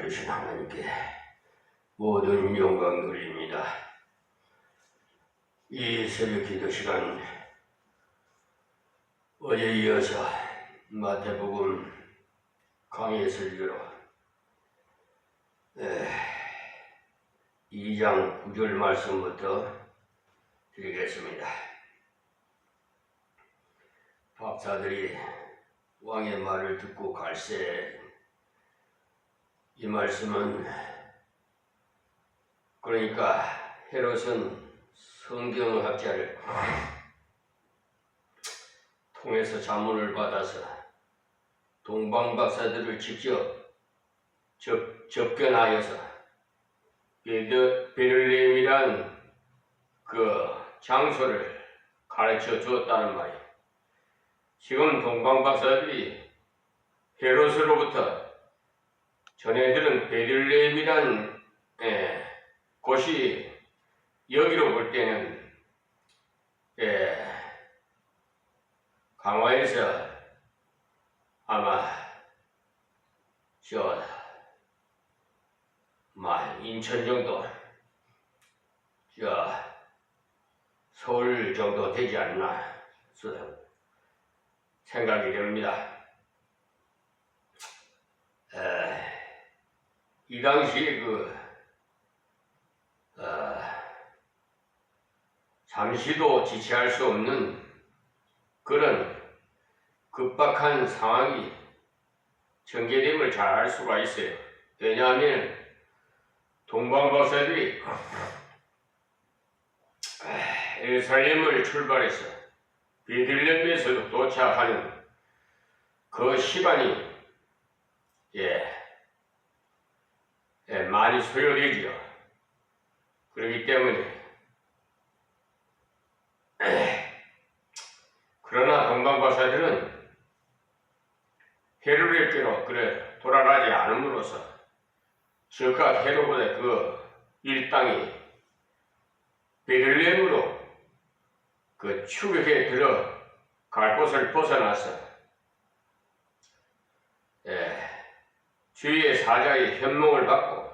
살아계신 하나님께 모든 영광 돌립니다. 이 새벽 기도 시간 어제 이어서 마태복음 강의 설교로 2장 9절 말씀부터 드리겠습니다. 박사들이 왕의 말을 듣고 갈새 이 말씀은 그러니까 헤롯은 성경학자를 통해서 자문을 받아서 동방박사들을 직접 접견하여서 베들레헴이란 그 장소를 가르쳐 주었다는 말이에요. 지금 동방박사들이 헤롯으로부터 전해들은 베들레헴이란 곳이 여기로 볼 때는 강화에서 아마 인천 정도 서울 정도 되지 않나 생각이 됩니다. 이 당시에 잠시도 지체할 수 없는 그런 급박한 상황이 전개됨을 잘 알 수가 있어요. 왜냐하면 동방박사들이 예루살렘을 출발해서 베들레헴에서 도착하는 그 시간이 많이 소요되지요. 그렇기 때문에 그러나 동방박사들은 헤롯에게로 돌아가지 않음으로써 즉각 헤롯의 그 일당이 베들레헴으로 그 추격에 들어갈 곳을 벗어나서 주위의 사자의 현몽을 받고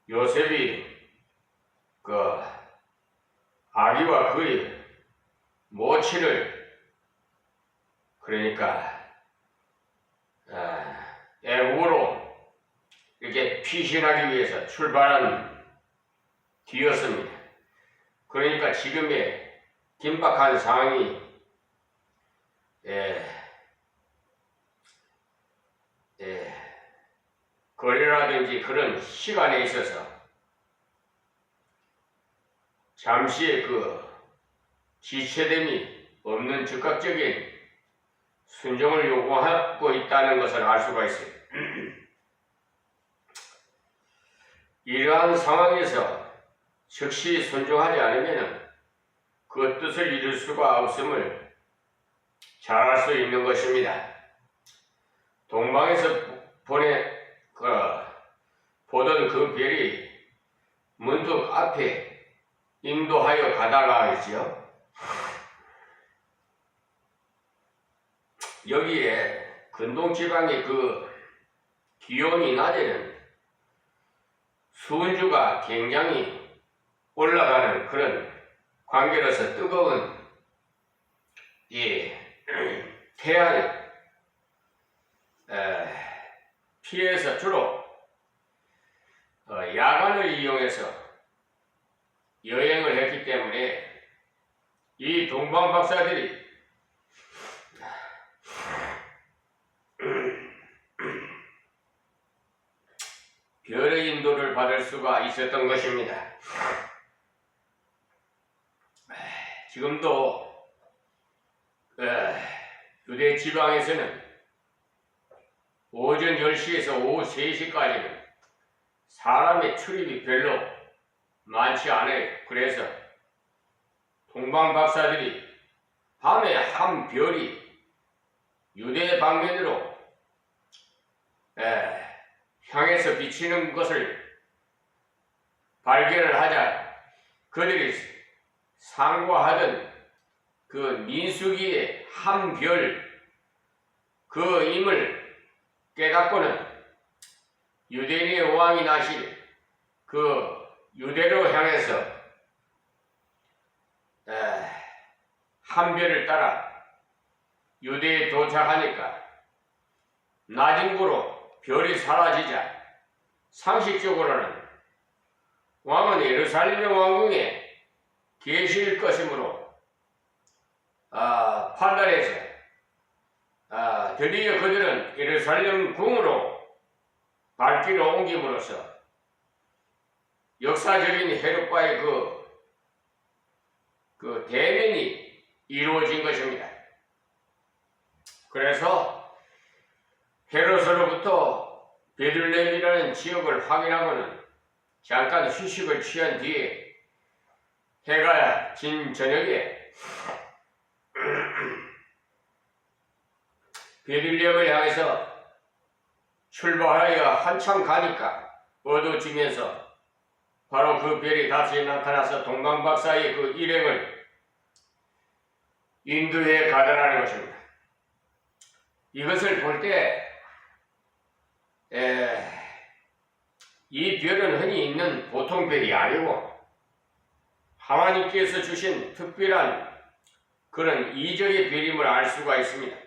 요셉이 그 아기와 그의 모친을 그러니까 애국으로 이렇게 피신하기 위해서 출발한 뒤였습니다. 그러니까 지금의 긴박한 상황이 거리라든지 그런 시간에 있어서 잠시의 그 지체됨이 없는 즉각적인 순종을 요구하고 있다는 것을 알 수가 있어요. 이러한 상황에서 즉시 순종하지 않으면 그 뜻을 이룰 수가 없음을 잘 알 수 있는 것입니다. 동방에서 보던 그 별이 문득 앞에 인도하여 가다가 있지요. 여기에 근동지방의 그 기온이 낮에는 수은주가 굉장히 올라가는 그런 관계로서 뜨거운 이 태양을 피해서 주로 야간을 이용해서 여행을 했기 때문에 이 동방박사들이 별의 인도를 받을 수가 있었던 것입니다. 지금도 유대 지방에서는 오전 10시에서 오후 3시까지는 사람의 출입이 별로 많지 않아요. 그래서 동방박사들이 밤에 한 별이 유대 방면으로 향해서 비치는 것을 발견을 하자 그들이 상고하던 그 민수기의 한 별 그 임을 깨닫고는 유대인의 왕이 나실 그 유대로 향해서 한별을 따라 유대에 도착하니까 낮은 구로 별이 사라지자 상식적으로는 왕은 예루살렘 왕궁에 계실 것이므로 판단해서 드디어 그들은 예루살렘 궁으로 발길을 옮김으로써 역사적인 헤롯과의 그 대면이 이루어진 것입니다. 그래서 헤롯으로부터 베들레헴이라는 지역을 확인하고는 잠깐 휴식을 취한 뒤에 해가 진 저녁에 베들레헴을 향해서 출발하여 한참 가니까 어두워지면서 바로 그 별이 다시 나타나서 동방박사의 그 일행을 인도해 가더라는 것입니다. 이것을 볼 때 이 별은 흔히 있는 보통 별이 아니고 하나님께서 주신 특별한 그런 이적의 별임을 알 수가 있습니다.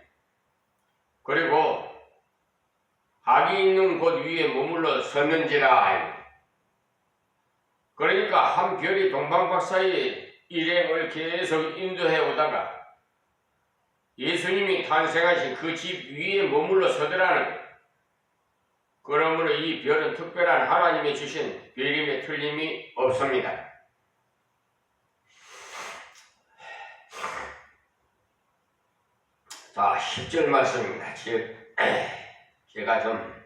그리고 악이 있는 곳 위에 머물러 섰는지라. 그러니까 한 별이 동방박사의 일행을 계속 인도해 오다가 예수님이 탄생하신 그 집 위에 머물러 서더라는 거예요. 그러므로 이 별은 특별한 하나님이 주신 별임에 틀림이 없습니다. 자, 10절 말씀입니다. 제가 좀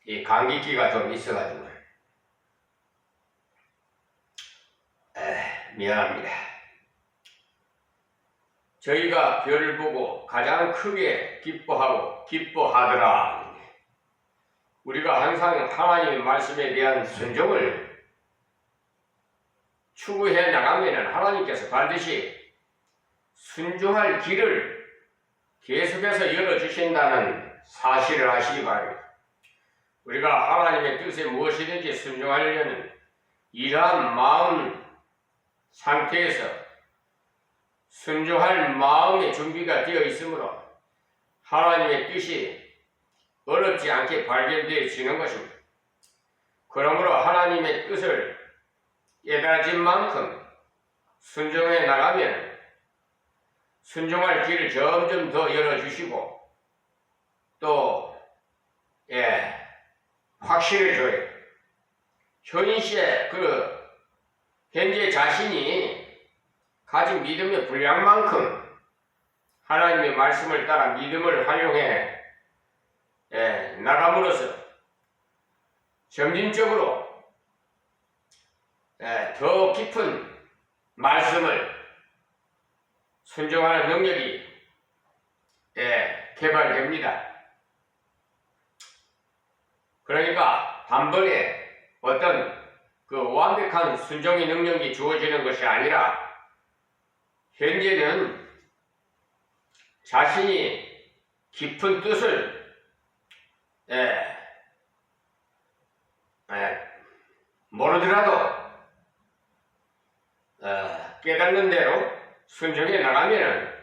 이 감기기가 좀 있어가지고 미안합니다. 저희가 별을 보고 가장 크게 기뻐하더라. 우리가 항상 하나님의 말씀에 대한 순종을 추구해 나가면 하나님께서 반드시 순종할 길을 계속해서 열어주신다는 사실을 아시기 바랍니다. 우리가 하나님의 뜻에 무엇이든지 순종하려는 이러한 마음 상태에서 순종할 마음의 준비가 되어 있으므로 하나님의 뜻이 어렵지 않게 발견되어지는 것입니다. 그러므로 하나님의 뜻을 깨달아진 만큼 순종해 나가면 순종할 길을 점점 더 열어주시고 또 확신을 줘요. 현인 씨의 현재 자신이 가진 믿음의 분량만큼 하나님의 말씀을 따라 믿음을 활용해 나감으로써 점진적으로 더 깊은 말씀을 순종하는 능력이 개발됩니다. 그러니까 단번에 어떤 그 완벽한 순종의 능력이 주어지는 것이 아니라 현재는 자신이 깊은 뜻을 모르더라도 깨닫는 대로 순종해 나가면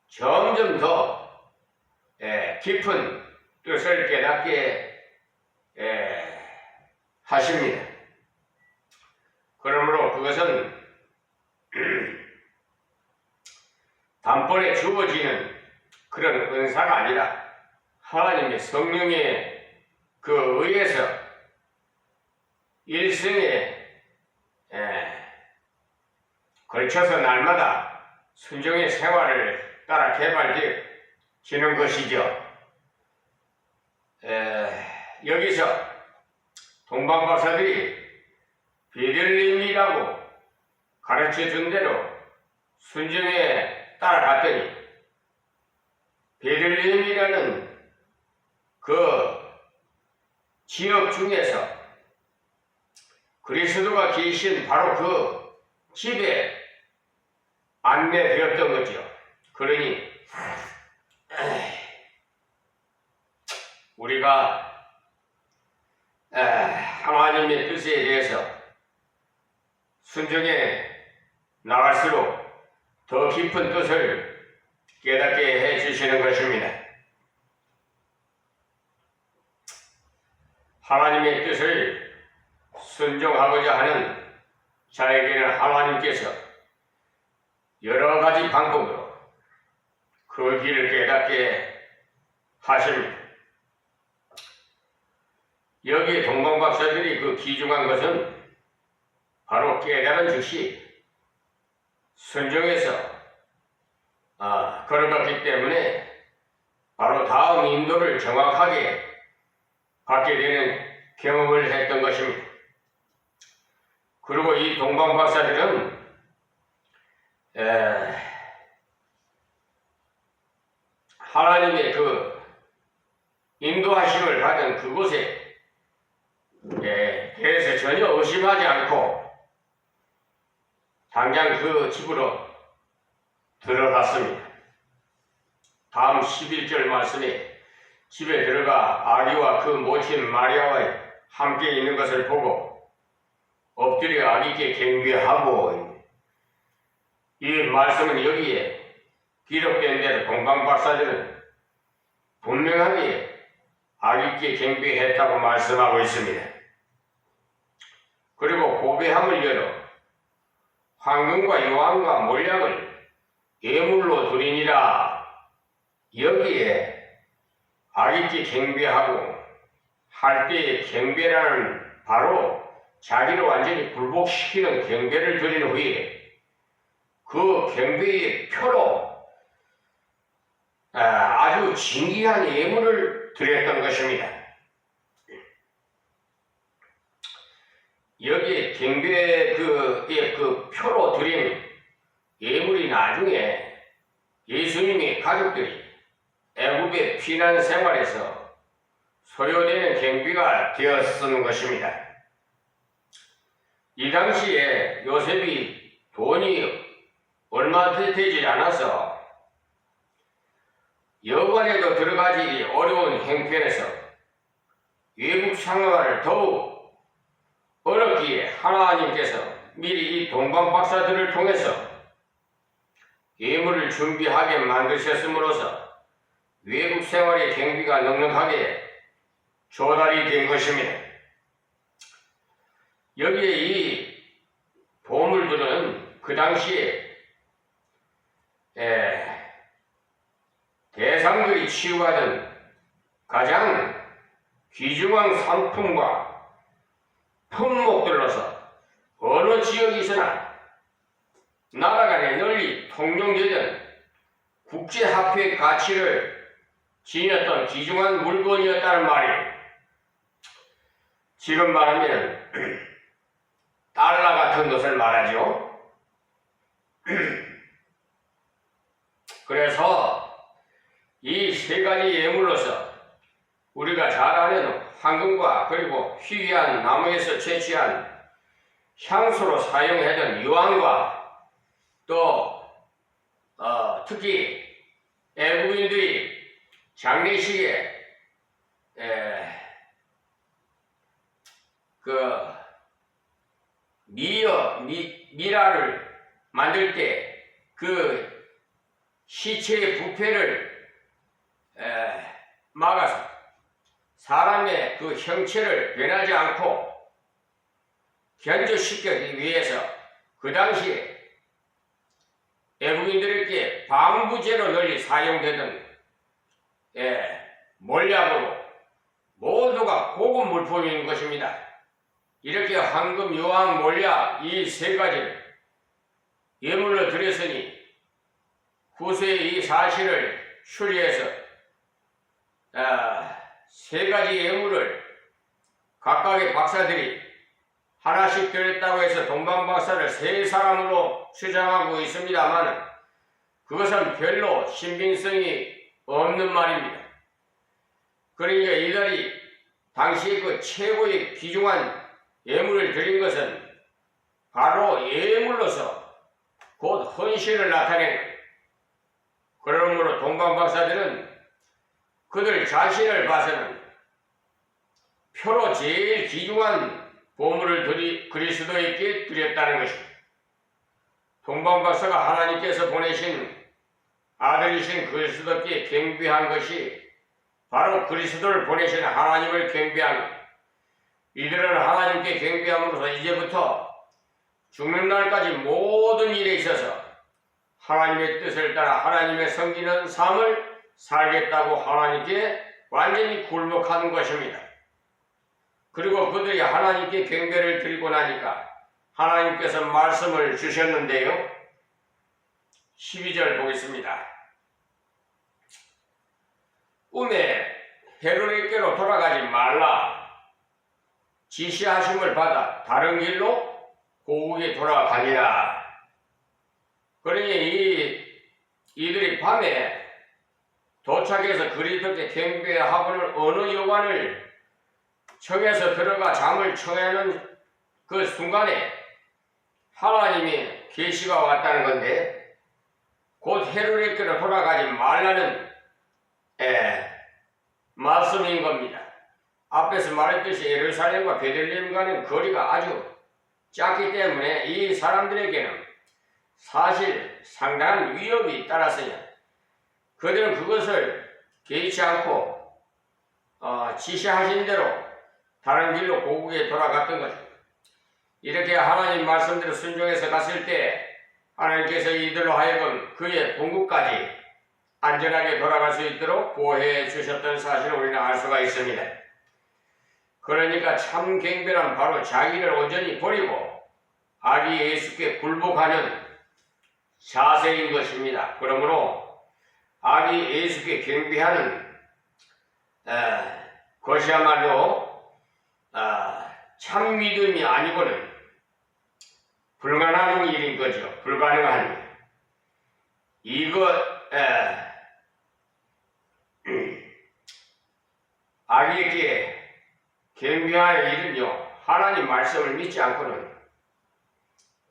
점점 더 깊은 뜻을 깨닫게 하십니다. 그러므로 그것은 단번에 주어지는 그런 은사가 아니라 하나님의 성령의 그 의해서 일생에 걸쳐서 날마다 순종의 생활을 따라 개발되어지는 것이죠. 여기서 동방박사들이 베들레헴이라고 가르쳐 준 대로 순종에 따라갔더니 베들레헴이라는 그 지역 중에서 그리스도가 계신 바로 그 집에 안내되었던 거죠. 그러니 우리가 하나님의 뜻에 대해서 순종해 나갈수록 더 깊은 뜻을 깨닫게 해 주시는 것입니다. 하나님의 뜻을 순종하고자 하는 자에게는 하나님께서 여러 가지 방법으로 그 길을 깨닫게 하십니다. 여기에 동방박사들이 그 귀중한 것은 바로 깨달은 즉시 순종해서 걸어갔기 때문에 바로 다음 인도를 정확하게 받게 되는 경험을 했던 것입니다. 그리고 이 동방박사들은 하나님의 그 인도하심을 받은 그곳에 대해서 전혀 의심하지 않고 당장 그 집으로 들어갔습니다. 다음 11절 말씀에 집에 들어가 아기와 그 모친 마리아와 함께 있는 것을 보고 엎드려 아기께 경배하고, 이 말씀은 여기에 기록된 대로 동방박사들은 분명하게 아기께 경배했다고 말씀하고 있습니다. 그리고 고배함을 열어 황금과 요한과 몰약을 예물로 드리니라. 여기에 아기께 경배하고 할 때의 경배라는 바로 자기를 완전히 굴복시키는 경배를 드린 후에 그 경배의 표로 아주 진귀한 예물을 드렸던 것입니다. 여기에 경배의 그 표로 드린 예물이 나중에 예수님의 가족들이 애굽의 피난 생활에서 소요되는 경비가 되었던 것입니다. 이 당시에 요셉이 돈이 얼마 되지 않아서 여관에도 들어가기 어려운 형편에서 외국 생활을 더욱 어렵기에 하나님께서 미리 이 동방박사들을 통해서 예물을 준비하게 만드셨음으로써 외국 생활의 경비가 넉넉하게 조달이 된 것입니다. 여기에 이 보물들은 그 당시에 대상들이 취급하던 가장 귀중한 상품과 품목들로서 어느 지역이서나 나라 간에 널리 통용되던 국제화폐의 가치를 지녔던 귀중한 물건이었다는 말이에요. 지금 말하면 달러 같은 것을 말하죠. 그래서 이 세 가지 예물로서 우리가 잘 아는 황금과 그리고 희귀한 나무에서 채취한 향수로 사용하던 유황과 또 특히 애국인들이 장례식에 미라를 만들 때 그 시체의 부패를 막아서 사람의 그 형체를 변하지 않고 견조시키기 위해서 그 당시에 애국인들에게 방부제로 널리 사용되던 몰약으로 모두가 고급 물품인 것입니다. 이렇게 황금, 유황, 몰약 이 세 가지를 예물로 드렸으니 후세에 이 사실을 추리해서 세 가지 예물을 각각의 박사들이 하나씩 드렸다고 해서 동방박사를 세 사람으로 주장하고 있습니다만 그것은 별로 신빙성이 없는 말입니다. 그러니까 이들이 당시에 그 최고의 귀중한 예물을 드린 것은 바로 예물로서 곧 헌신을 나타낸 거예요. 그러므로 동방박사들은 그들 자신을 봐서는 표로 제일 귀중한 보물을 그리스도에게 드렸다는 것입니다. 동방박사가 하나님께서 보내신 아들이신 그리스도께 경배한 것이 바로 그리스도를 보내신 하나님을 경배하는 것. 이들은 하나님께 경배함으로써 이제부터 죽는 날까지 모든 일에 있어서 하나님의 뜻을 따라 하나님의 섬기는 삶을 살겠다고 하나님께 완전히 굴복하는 것입니다. 그리고 그들이 하나님께 경배를 드리고 나니까 하나님께서 말씀을 주셨는데요. 12절 보겠습니다. 꿈에 헤로데께로 돌아가지 말라 지시하심을 받아 다른 길로 고국에 돌아가니라. 그러니 이들이 밤에 도착해서 그리스도께 경배하고는 어느 여관을 청해서 들어가 잠을 청하는 그 순간에 하나님의 계시가 왔다는 건데, 곧 헤로데께로 돌아가지 말라는 말씀인 겁니다. 앞에서 말했듯이 예루살렘과 베들레헴과는 거리가 아주 작기 때문에 이 사람들에게는 사실 상당한 위협이 따랐으니 그들은 그것을 개의치 않고 지시하신 대로 다른 길로 고국에 돌아갔던 것입니다. 이렇게 하나님 말씀대로 순종해서 갔을 때 하나님께서 이들로 하여금 그의 본국까지 안전하게 돌아갈 수 있도록 보호해 주셨던 사실을 우리는 알 수가 있습니다. 그러니까 참 경배란 바로 자기를 온전히 버리고 아기 예수께 굴복하는 자세인 것입니다. 그러므로 아기 예수께 경배하는 것이야말로 참 믿음이 아니고는 불가능한 일인 거죠. 불가능한 일. 아기에게 경배하는 일은요, 하나님 말씀을 믿지 않고는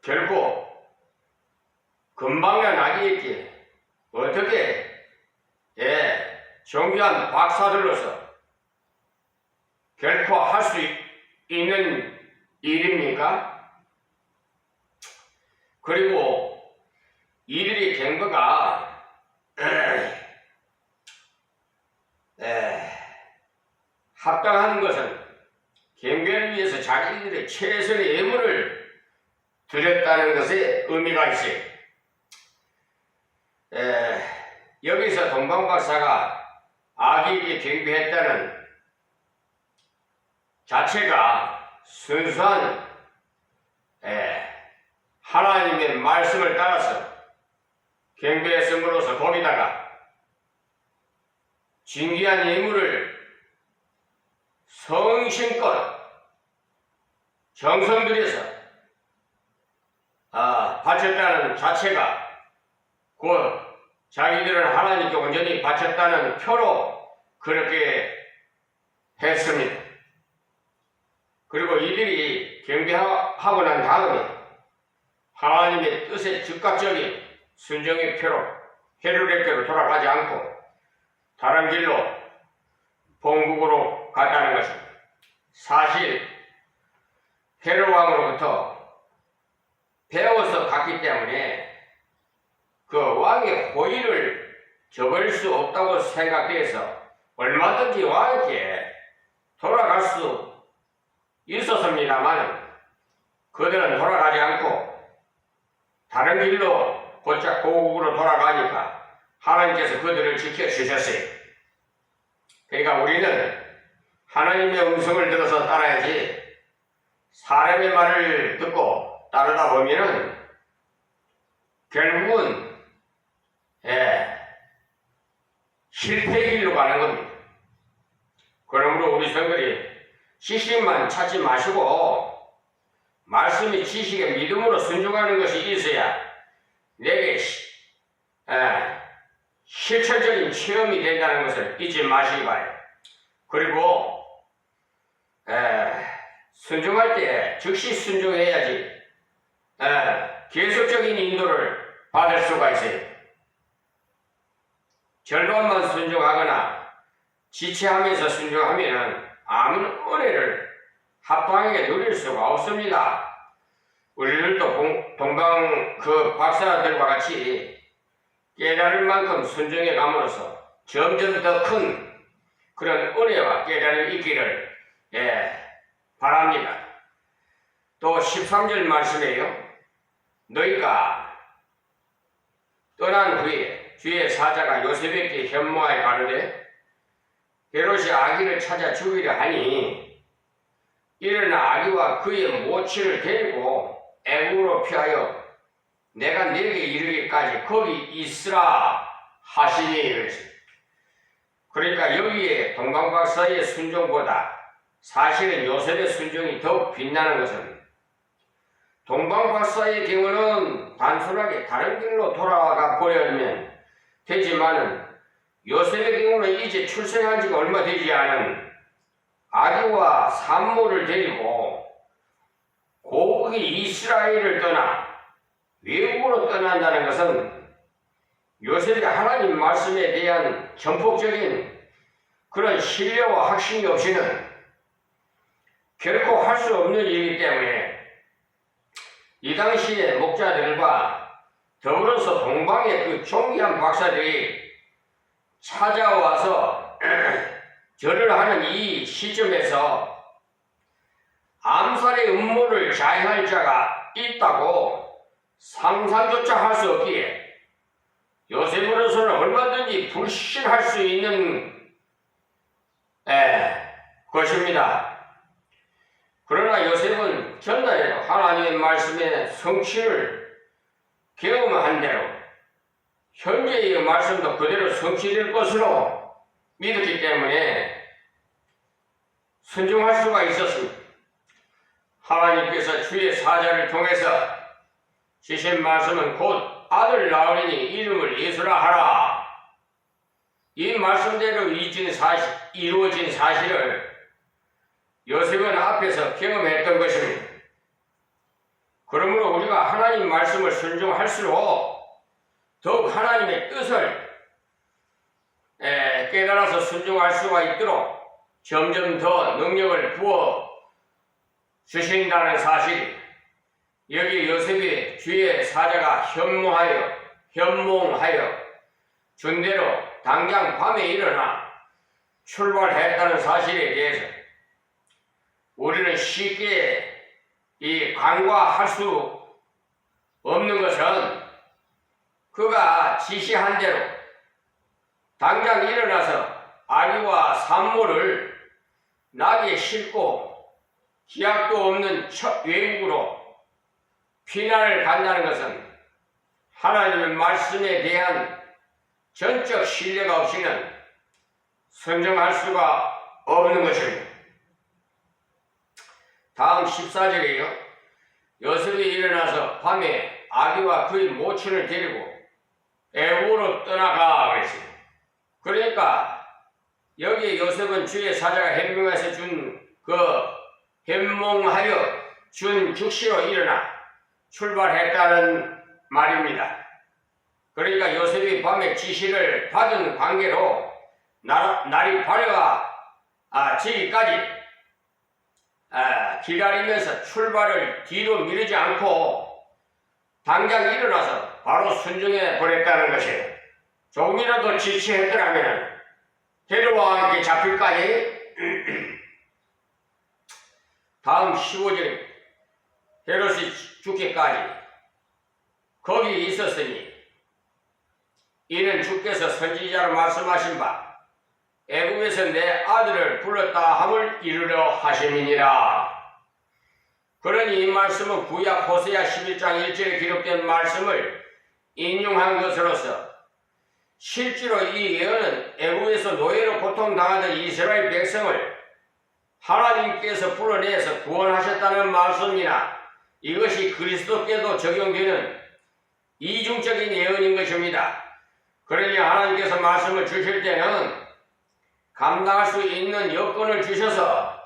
결코 금방난 아기에게 어떻게 정교한 박사들로서 결코 할 수 있는 일입니까? 그리고 이들의 경배가 합당한 것은 경배를 위해서 자기들의 최선의 예물을 드렸다는 것에 의미가 있어요. 여기서 동방박사가 아기에게 경배했다는 자체가 순수한 하나님의 말씀을 따라서 경배했음으로써 거기다가 진귀한 예물을 성심껏 정성 들여서 바쳤다는 자체가 곧 자기들은 하나님께 온전히 바쳤다는 표로 그렇게 했습니다. 그리고 이들이 경배하고 난 다음에 하나님의 뜻에 즉각적인 순종의 표로 헤로데께로 돌아가지 않고 다른 길로 본국으로 갔다는 것입니다. 사실 헤롯 왕으로부터 배워서 갔기 때문에 그 왕의 호의를 저버릴 수 없다고 생각해서 얼마든지 왕에게 돌아갈 수 있었습니다만 그들은 돌아가지 않고 다른 길로 곧장 고국으로 돌아가니까 하나님께서 그들을 지켜주셨어요. 그러니까 우리는 하나님의 음성을 들어서 따라야지 사람의 말을 듣고 따르다 보면은 결국은 실패의 길로 가는 겁니다. 그러므로 우리 성들이 지식만 찾지 마시고 말씀이 지식에 믿음으로 순종하는 것이 있어야 내게 실천적인 체험이 된다는 것을 잊지 마시기 바라요. 그리고 순종할 때 즉시 순종해야지 계속적인 인도를 받을 수가 있어요. 절반만 순종하거나 지체하면서 순종하면은 아무 은혜를 합당하게 누릴 수가 없습니다. 우리들도 동방 그 박사들과 같이 깨달을 만큼 순종해 감으로써 점점 더 큰 그런 은혜와 깨달음이 있기를 바랍니다. 또 13절 말씀에요. 너희가 떠난 후에 주의 사자가 요셉에게 현모하여 가로되 헤롯이 아기를 찾아 죽이려 하니 일어나 아기와 그의 모친을 데리고 애국으로 피하여 내가 내게 이르기까지 거기 있으라 하시니. 그러니까 여기에 동방박사의 순종보다 사실은 요셉의 순종이 더욱 빛나는 것은 동방박사의 경우는 단순하게 다른 길로 돌아가 버리면 되지만은 요셉의 경우는 이제 출생한 지가 얼마 되지 않은 아기와 산모를 데리고 고국이 이스라엘을 떠나 외국으로 떠난다는 것은 요셉이 하나님 말씀에 대한 전폭적인 그런 신뢰와 확신이 없이는 결코 할 수 없는 일이기 때문에 이 당시에 목자들과 더불어서 동방의 그 존귀한 박사들이 찾아와서 절을 하는 이 시점에서 암살의 음모를 자행할 자가 있다고 상상조차 할 수 없기에 요셉으로서는 얼마든지 불신할 수 있는 것입니다. 그러나 요셉은 전날에도 하나님의 말씀의 성취를 경험한 대로 현재의 말씀도 그대로 성취될 것으로 믿었기 때문에 순종할 수가 있었습니다. 하나님께서 주의 사자를 통해서 주신 말씀은 곧 아들 낳으리니 이름을 예수라 하라. 이 말씀대로 이루어진 사실을 요셉은 앞에서 경험했던 것입니다. 그러므로 우리가 하나님 말씀을 순종할수록 더욱 하나님의 뜻을 깨달아서 순종할 수가 있도록 점점 더 능력을 부어 주신다는 사실. 여기 요셉이 주의 사자가 현몽하여 준 대로 당장 밤에 일어나 출발했다는 사실에 대해서 우리는 쉽게 간과할 수 없는 것은 그가 지시한 대로 당장 일어나서 아기와 산모를 나귀에 싣고 기약도 없는 외국으로 피난을 간다는 것은 하나님의 말씀에 대한 전적 신뢰가 없이는 순종할 수가 없는 것입니다. 다음 14절이에요. 요셉이 일어나서 밤에 아기와 그의 모친을 데리고 애국으로 떠나가 그랬습니다. 그러니까 여기 요셉은 주의 사자가 현몽하여 준 즉시로 일어나 출발했다는 말입니다. 그러니까 요셉이 밤에 지시를 받은 관계로 날이 밝아지기까지 기다리면서 출발을 뒤로 미루지 않고 당장 일어나서 바로 순종해 버렸다는 것이에요. 조금이라도 지체했더라면 헤롯과 함께 잡힐까지. 다음 15절 헤롯이 죽기까지 거기 있었으니 이는 주께서 선지자로 말씀하신 바 애굽에서 내 아들을 불렀다 함을 이루려 하심이니라. 그러니 이 말씀은 구약 호세아 11장 1절에 기록된 말씀을 인용한 것으로서 실제로 이 예언은 애굽에서 노예로 고통당하던 이스라엘 백성을 하나님께서 불러내서 구원하셨다는 말씀이나 이것이 그리스도께도 적용되는 이중적인 예언인 것입니다. 그러니 하나님께서 말씀을 주실 때는 감당할 수 있는 여건을 주셔서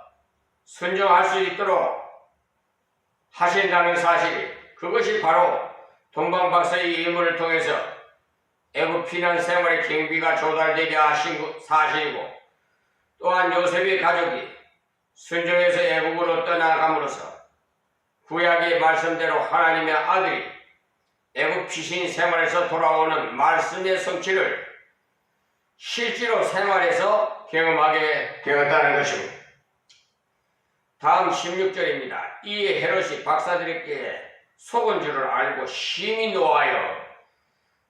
순종할 수 있도록 하신다는 사실, 그것이 바로 동방박사의 예물을 통해서 애굽 피난 생활의 경비가 조달되게 하신 사실이고, 또한 요셉의 가족이 순종해서 애국으로 떠나감으로써 구약의 말씀대로 하나님의 아들이 애국 피신 생활에서 돌아오는 말씀의 성취를 실제로 생활에서 경험하게 되었다는 것입니다. 다음 16절입니다. 이에 헤롯이 박사들에게 속은 줄을 알고 심히 노하여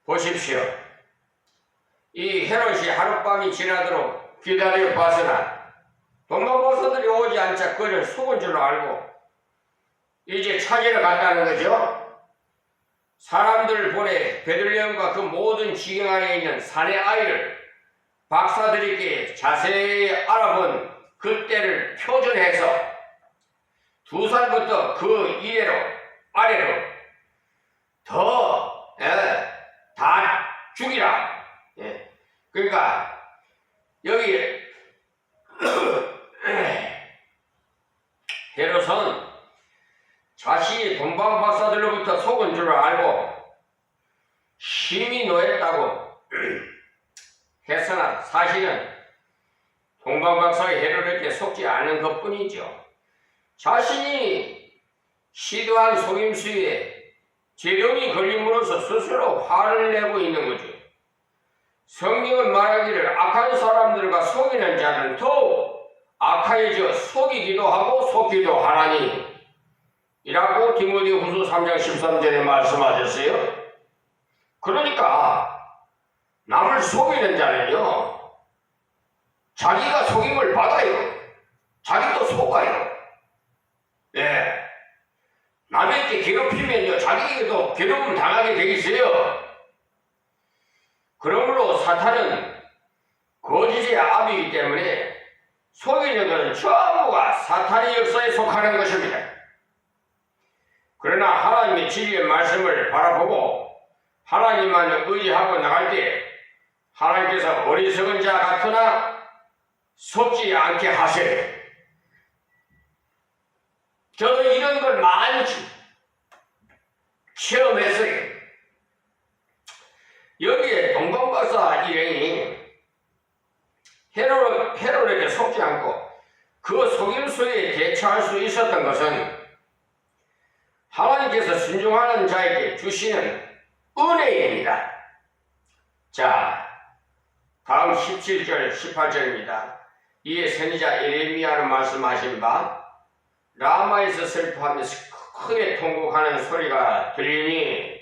보십시오. 이 헤롯이 하룻밤이 지나도록 기다려 봤으나 동방박사들이 오지 않자 그를 속은 줄을 알고 이제 찾으러 갔다는 거죠. 사람들을 보내 베들레헴과 그 모든 지경 안에 있는 사내 아이를 박사들에게 자세히 알아본 그때를 표준해서 2살부터 그 이래로 아래로 다 죽이라. 그러니까 여기 헤롯은 자신이 동방박사들로부터 속은 줄을 알고 심히 노했다고 했으나 사실은 동방박사의 헤롯에게 속지 않은 것뿐이죠. 자신이 시도한 속임수에 제동이 걸림으로써 스스로 화를 내고 있는 거죠. 성경은 말하기를 악한 사람들과 속이는 자는 더욱 악하여져 속이기도 하고 속기도 하나니 이라고 디모데후서 3장 13절에 말씀하셨어요. 그러니까 남을 속이는 자는요 자기가 속임을 받아요. 자기도 속아요. 남에게 괴롭히면요 자기에게도 괴롭힘 당하게 돼 있어요. 그러므로 사탄은 거짓의 압이기 때문에 속이는 것은 전부가 사탄의 역사에 속하는 것입니다. 그러나 하나님의 진리의 말씀을 바라보고 하나님만 의지하고 나갈 때 하나님께서 어리석은 자 같으나 속지 않게 하세요. 저도 이런 걸 많이 체험했어요. 여기에 동방박사 일행이 헤롯에게 속지 않고 그 속임수에 대처할 수 있었던 것은 하나님께서 순종하는 자에게 주시는 은혜입니다. 자, 다음 17절, 18절입니다. 이에 선지자 예레미야는 말씀하신 바 라마에서 슬퍼하면서 크게 통곡하는 소리가 들리니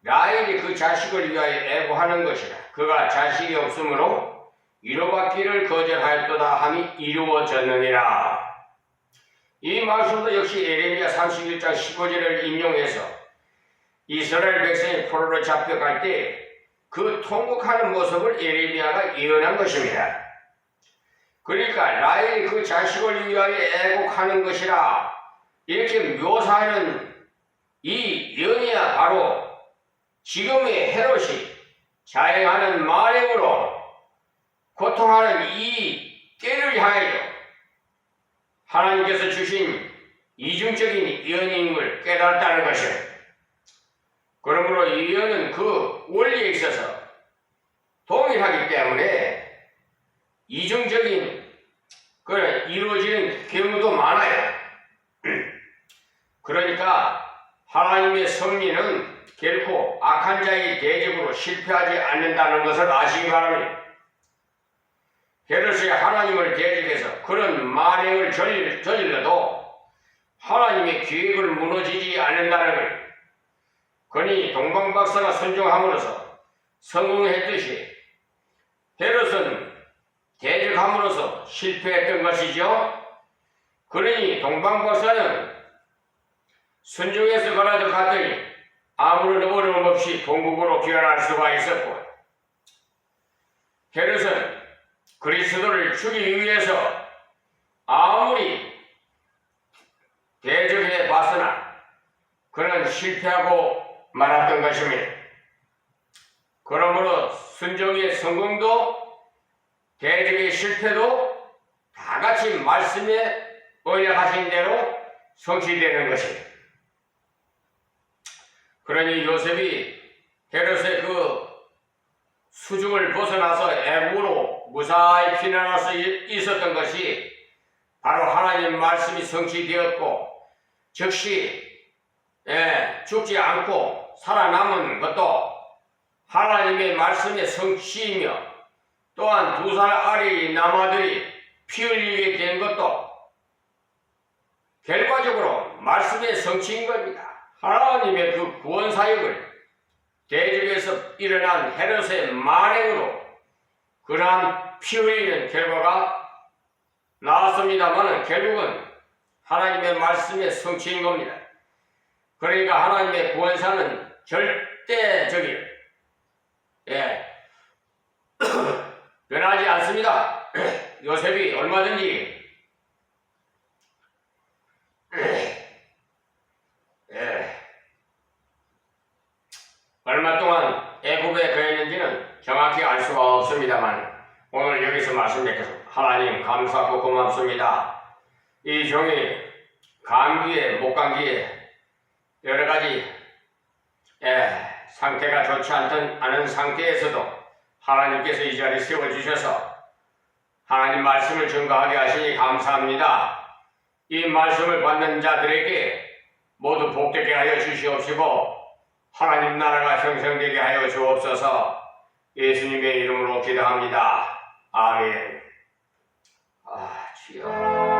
라헬이 그 자식을 위하여 애고하는 것이라. 그가 자식이 없으므로 위로받기를 거절하였도다 함이 이루어졌느니라. 이 말씀도 역시 예레미야 31장 15절을 인용해서 이스라엘 백성이 포로로 잡혀갈 때 그 통곡하는 모습을 예레미야가 예언한 것입니다. 그러니까 라헬이 그 자식을 위하여 애곡하는 것이라 이렇게 묘사하는 이 예언이야 바로 지금의 헤롯이 자행하는 만행으로 고통하는 이 때를 향하여 하나님께서 주신 이중적인 예언임을 깨달았다는 것이에요. 그러므로 이 예언은 그 원리에 있어서 동일하기 때문에 이중적인 그런 이루어지는 경우도 많아요. 그러니까 하나님의 섭리는 결코 악한 자의 대적으로 실패하지 않는다는 것을 아시기 바랍니다. 헤롯이 하나님을 대적해서 그런 만행을 저질러도 하나님의 계획을 무너지지 않는다는 것. 그러니 동방박사가 순종함으로써 성공했듯이 헤롯은 대적함으로써 실패했던 것이죠. 그러니 동방박사는 순종해서 가라져 갔더니 아무런 어려움 없이 동국으로 귀환할 수가 있었고, 헤롯은 그리스도를 죽이기 위해서 아무리 대적해 봤으나 그는 실패하고 말았던 것입니다. 그러므로 순종의 성공도 대적의 실패도 다 같이 말씀에 언약하신 대로 성취되는 것입니다. 그러니 요셉이 헤롯의 그 수중을 벗어나서 애국으로 무사히 피난할 수 있었던 것이 바로 하나님 말씀이 성취되었고 즉시 죽지 않고 살아남은 것도 하나님의 말씀의 성취이며 또한 2살 아래의 남아들이 피 흘리게 된 것도 결과적으로 말씀의 성취인 겁니다. 하나님의 그 구원 사역을 대적에서 일어난 헤롯의 만행으로 그러한 피 흘리는 결과가 나왔습니다만 결국은 하나님의 말씀의 성취인 겁니다. 그러니까 하나님의 구원사는 절대적이에요. 변하지 않습니다. 요셉이 얼마든지 얼마 동안 애굽에 거했는지는 정확히 알 수가 없습니다만 오늘 여기서 말씀드리겠습니다. 하나님 감사하고 고맙습니다. 이 종이 감기에 목감기에 여러가지 상태가 좋지 않은 상태에서도 하나님께서 이 자리에 세워주셔서 하나님 말씀을 증거하게 하시니 감사합니다. 이 말씀을 받는 자들에게 모두 복되게 하여 주시옵시고 하나님 나라가 형성되게 하여 주옵소서. 예수님의 이름으로 기도합니다. 아멘. 주여.